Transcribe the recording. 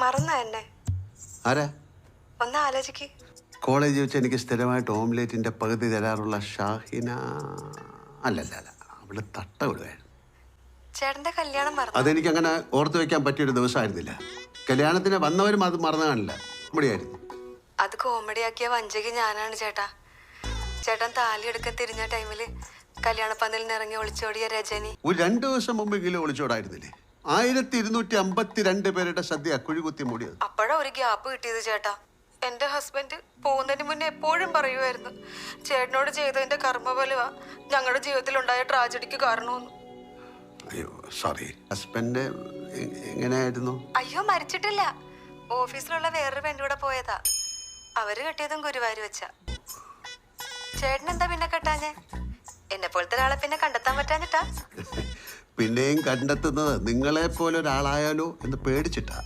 മറന്ന എന്നെ ആരാ? ഒന്ന് ആലോചിക്ക്. കോളേജിൽ വെച്ച് എനിക്ക് സ്ഥിരമായിട്ട് ഓംലേറ്റിന്റെ പകുതി തരാറുള്ള ഷാഹിന. അല്ലല്ല, അവള് തട്ട വിടുവായിരുന്നു. ചേട്ടന്റെ കല്യാണം മറന്നു? അതെനിക്ക് അങ്ങനെ ഓർത്തു വെക്കാൻ പറ്റിയൊരു ദിവസമായിരുന്നില്ല. കല്യാണത്തിന് വന്നവരും അത് മറന്നു കാണില്ല. കോമഡിയായിരുന്നു. അത് കോമഡിയാക്കിയ വഞ്ചകി ഞാനാണ് ചേട്ടാ. ചേട്ടൻ താലി എടുക്കാൻ തിരിഞ്ഞ ടൈമില് കല്യാണ പന്തലിൽ നിന്ന് ഇറങ്ങി ഒളിച്ചോടിയ രജനി ഒരു 2 ദിവസം മുമ്പെങ്കിലും ഒളിച്ചോടായിരുന്നില്ലേ? 1252 പേരുടെ സദ്യ കുഴികുത്തി മൂടിയത്. അപ്പോഴാ ഒരു ഗ്യാപ്പ് കിട്ടിയത് ചേട്ടാ. എന്റെ ഹസ്ബൻഡ് പോകുന്നതിന് മുന്നേ എപ്പോഴും പറയുമായിരുന്നു, ചേട്ടനോട് ചെയ്തതിന്റെ കർമ്മഫലമാ ഞങ്ങളുടെ ജീവിതത്തിലുണ്ടായ ട്രാജഡിക്ക് കാരണമെന്ന്. അയ്യോ സോറി. ഹസ്ബൻഡ് എങ്ങനെയായിരുന്നു? അയ്യോ മരിച്ചിട്ടില്ല. ഓഫീസിലുള്ള വേറൊരു പെണ്ണൂടെ പോയതാ. അവര് കെട്ടിയതും ഗുരുവായൂർ വെച്ചാ. ചേട്ടൻ എന്താ പിന്നെ കെട്ടാഞ്ഞേ? എന്നെ പോലത്തെ ഒരാളെ പിന്നെ കണ്ടെത്താൻ പറ്റാഞ്ഞിട്ടാ? പിന്നെയും കണ്ടെത്തുന്നത് നിങ്ങളെ പോലെ ഒരാളായാലോ എന്ന് പേടിച്ചിട്ടാ.